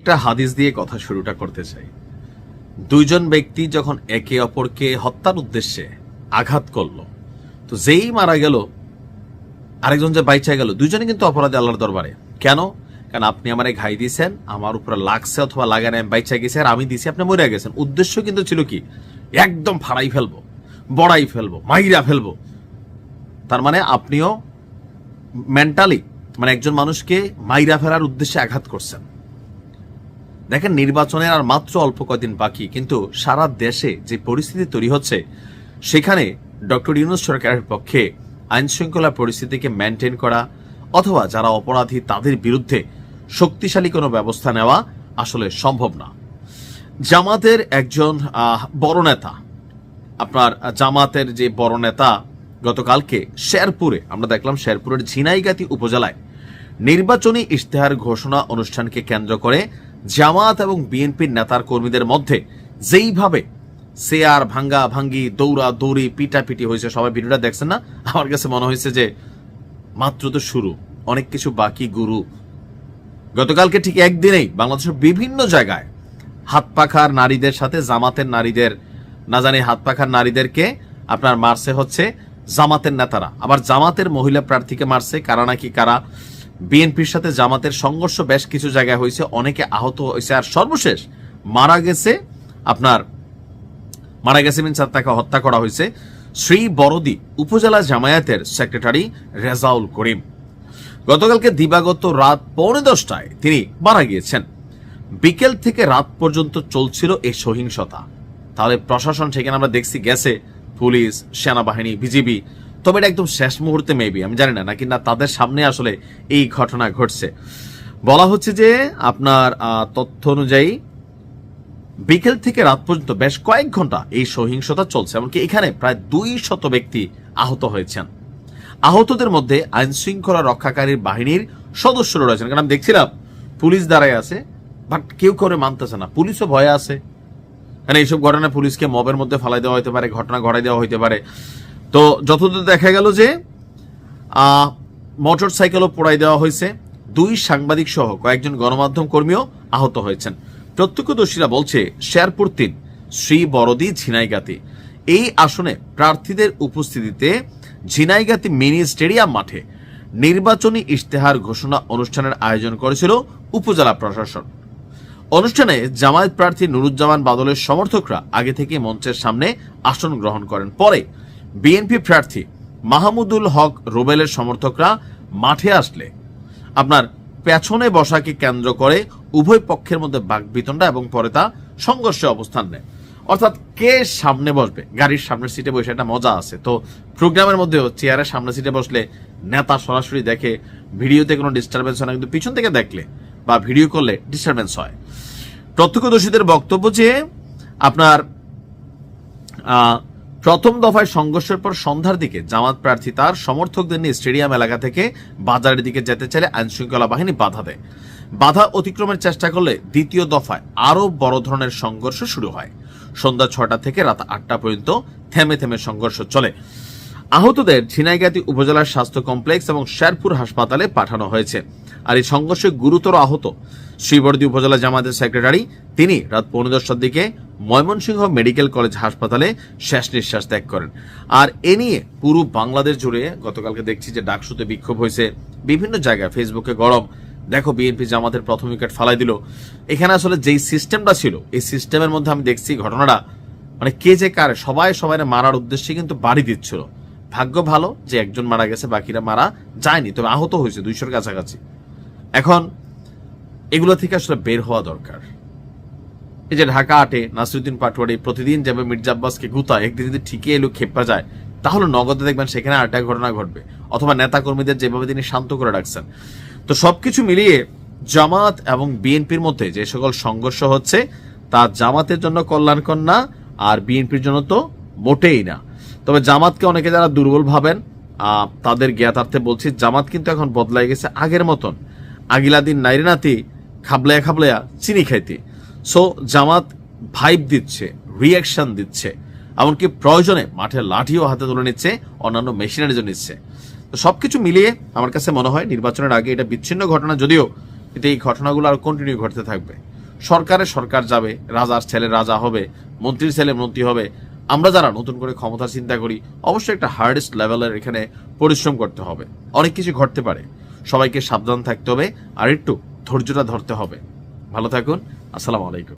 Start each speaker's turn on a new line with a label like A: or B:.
A: একটা হাদিস দিয়ে কথা শুরুটা করতে চাই। দুইজন ব্যক্তি যখন একে অপরকে হত্যার উদ্দেশ্যে আঘাত করলো, তো যেই মারা গেল আরেকজন যে বাইচা গেল, দুইজনে কিন্তু অপরাধী আল্লাহর দরবারে। কেন? কারণ আপনি আমারে ঘাই দিয়েছেন, আমার উপরে লাগছে অথবা লাগানে আমি বাইচা গেছে, আর আমি দিছি আপনি মরে গেছেন। উদ্দেশ্য কিন্তু ছিল কি? একদম ফাড়াই ফেলবো, বড়াই ফেলবো, মাইরা ফেলবো। তার মানে আপনিও মেন্টালি একজন মানুষকে মাইরা ফেলার উদ্দেশ্যে আঘাত করছেন। দেখেন, নির্বাচনের আর মাত্র অল্প কয়েকদিন বাকি, কিন্তু সারা দেশে যে পরিস্থিতি তৈরি হচ্ছে, সেখানে ডক্টর ইউনূস সরকারের পক্ষে আইন শৃঙ্খলা পরিস্থিতিকে মেনটেন করা অথবা যারা অপরাধী তাদের বিরুদ্ধে শক্তিশালী কোনো ব্যবস্থা নেওয়া আসলে সম্ভব না। জামাতের একজন বড় নেতা, আপনার জামাতের যে বড় নেতা, গতকালকে শেরপুরে আমরা দেখলাম, শেরপুরের ঝিনাইগাতি উপজেলায় নির্বাচনী ইশতেহার ঘোষণা অনুষ্ঠানকে কেন্দ্র করে জামাত এবং বিএনপির নেতার কর্মীদের মধ্যে যেইভাবে চেয়ার ভাঙ্গা ভাঙ্গি, দৌড়া দৌড়ি, পিটাপিটি হয়েছে, সবাই ভিডিওটা দেখছেন না? আমার কাছে মনে হয়েছে যে মাত্র তো শুরু, অনেক কিছু বাকি গুরু। গতকালকে ঠিক একদিনেই বাংলাদেশের বিভিন্ন জায়গায় হাত পাখার নারীদের সাথে জামাতের নারীদের, না জানি হাত পাখার নারীদেরকে আপনার মারছে হচ্ছে জামাতের নেতারা, আবার জামাতের মহিলা প্রার্থীকে মারছে কারা নাকি কারা। বিএনপির সাথে জামাতের সংঘর্ষ বেশ কিছু জায়গায় হয়েছে, অনেকে আহত হয়েছে, আর সর্বশেষ মারা গেছে মিনস তাকে হত্যা করা হয়েছে শ্রী বরদী উপজেলা জামায়াতের সেক্রেটারি রেজাউল করিম। গতকালকে দিবাগত রাত 10:45 তিনি মারা গিয়েছেন। বিকেল থেকে রাত পর্যন্ত চলছিল এই সহিংসতা। তাহলে প্রশাসন সেখানে আমরা দেখছি গেছে, পুলিশ, সেনাবাহিনী, বিজিবি, তবে এটা একদম শেষ মুহূর্তে মেবি, আমি জানি না, নাকি না তাদের সামনে আসলে এই ঘটনা ঘটছে। বলা হচ্ছে যে আপনার তথ্য অনুযায়ী বিকেল থেকে রাত পর্যন্ত বেশ কয়েক ঘন্টা এই সহিংসতা চলছে, এমনকি এখানে প্রায় 200 ব্যক্তি আহত হয়েছেন। আহতদের মধ্যে আইন শৃঙ্খলা রক্ষাকারী বাহিনীর সদস্যরা রয়েছেন। কারণ আমি দেখছিলাম পুলিশ দাঁড়ায় আছে, বাট কেউ করে মানতেছে না, পুলিশও ভয়ে আছে। কারণ এইসব ঘটনা পুলিশকে মবের মধ্যে ফালাই দেওয়া হতে পারে, ঘটনা ঘটাই দেওয়া হতে পারে। তো যতদূর দেখা গেল যে মোটর সাইকেলও পোড়াই দেওয়া হয়েছে, 2 সাংবাদিক সহ কয়েকজন গণমাধ্যম কর্মীও আহত হয়েছেন। প্রত্যক্ষদর্শীরা বলছে শেরপুর 3 শ্রী বরদী ঝিনাইগাতি এই আসনে প্রার্থীদের উপস্থিতিতে ঝিনাইগাতি মিনি স্টেডিয়াম মাঠে নির্বাচনী ইশতেহার ঘোষণা অনুষ্ঠানের আয়োজন করেছিল উপজেলা প্রশাসন। অনুষ্ঠানে জামায়াত প্রার্থী নুরুজ্জামান বাদলের সমর্থকরা আগে থেকে মঞ্চের সামনে আসন গ্রহণ করেন। পরে বিএনপি প্রার্থী মাহমুদুল হক রুবেলের সমর্থকরা মাঠে আসলে আপনার পেছনে বসাকে কেন্দ্র করে উভয় পক্ষের মধ্যে বাকবিতণ্ডা এবং পরে তা সংঘর্ষে অবস্থান নেয়। অর্থাৎ কে সামনে বসবে, গাড়ির সামনের সিটে বসে একটা মজা আছে। তো প্রোগ্রামের মধ্যে চেয়ারের সামনের সিটে বসলে নেতা সরাসরি দেখে, ভিডিওতে কোনো ডিস্টারবেন্স হয় না, কিন্তু পিছন থেকে দেখলে বা ভিডিও করলে ডিস্টারবেন্স হয়। প্রত্যক্ষদর্শীদের বক্তব্য যে আপনার প্রথম দফায় সংঘর্ষের পর সন্ধ্যার দিকে জামাত প্রার্থী তার সমর্থকদের নিয়ে স্টেডিয়াম এলাকা থেকে বাজারের দিকে যেতে চাইলে আইন শৃঙ্খলা বাহিনী বাধা দেয়। বাধা অতিক্রমের চেষ্টা করলে দ্বিতীয় দফায় আরো বড় ধরনের সংঘর্ষ শুরু হয়। সন্ধ্যা 6টা থেকে রাত 8টা পর্যন্ত থেমে থেমে সংঘর্ষ চলে। আহতদের ঝিনাইগাতি উপজেলার স্বাস্থ্য কমপ্লেক্স এবং শেরপুর হাসপাতালে পাঠানো হয়েছে। আর এই সংঘর্ষে গুরুতর আহত শ্রীবরদী উপজেলা জামায়াতের সেক্রেটারি, তিনি রাত 10:15টার দিকে ময়মনসিংহ মেডিকেল কলেজ হাসপাতালে শেষ নিঃশ্বাস ত্যাগ করেন। আর এ নিয়ে পুরো বাংলাদেশ জুড়ে গতকালকে দেখছি যে ডাকসুতে বিক্ষোভ হয়েছে, বিভিন্ন জায়গায় ফেসবুকে গরম। দেখো, বিএনপি জামাতের প্রথম উইকেট ফালাই দিল। এখানে আসলে যেই সিস্টেমটা ছিল, এই সিস্টেমের মধ্যে আমি দেখছি ঘটনাটা কে যে কারে সবাই মারার উদ্দেশ্যে কিন্তু বাড়ি দিচ্ছিল। ভাগ্য ভালো যে একজন মারা গেছে, বাকিরা মারা যায়নি, তবে আহত হয়েছে 200-র কাছাকাছি। এখন এগুলো থেকে আসলে বের হওয়া দরকার। এই যে ঢাকা 8-এ নাসিরউদ্দিন পাটোয়ারি প্রতিদিন যাবে মির্জা আব্বাসকে গুতা, একদিন যদি ঠিকই এলো খেপা যায়, তাহলে নগদে দেখবেন সেখানে আরেকটা ঘটনা ঘটবে, অথবা নেতা কর্মীদের যেভাবে তিনি শান্ত করে রাখছেন। তো সবকিছু মিলিয়ে জামাত এবং বিএনপির মধ্যে যে সকল সংঘর্ষ হচ্ছে, তা জামাতের জন্য কল্যাণকর না, আর বিএনপির জন্য তো মোটেই না। তবে জামাতকে অনেকে যারা দুর্বল ভাবেন, তাদের জ্ঞাতার্থে বলছি, জামাত কিন্তু এখন বদলাই গেছে আগের মতন আগিলা দিন নাইরে নাতি খাবলায়া খাবলায়া চিনি খাইতে। সো জামাত ভাইব দিচ্ছে, রিয়াকশন দিচ্ছে, এমনকি প্রয়োজনে মাঠে লাঠিও হাতে তুলে নিচ্ছে, অন্যান্য মেশিনারিজও নিচ্ছে। তো সবকিছু মিলিয়ে আমার কাছে মনে হয় নির্বাচনের আগে এটা বিচ্ছিন্ন ঘটনা যদিও এতে এই ঘটনাগুলো আর কন্টিনিউ ঘটতে থাকবে। সরকারের সরকার যাবে, রাজার ছেলে রাজা হবে, মন্ত্রীর ছেলে মন্ত্রী হবে। আমরা যারা নতুন করে ক্ষমতা চিন্তা করি, অবশ্যই একটা হার্ডেস্ট লেভেলের এখানে পরিশ্রম করতে হবে। অনেক কিছু ঘটতে পারে, সবাইকে সাবধান থাকতে হবে আর একটু ধৈর্যটা ধরতে হবে। ভালো থাকুন, আসসালামু আলাইকুম।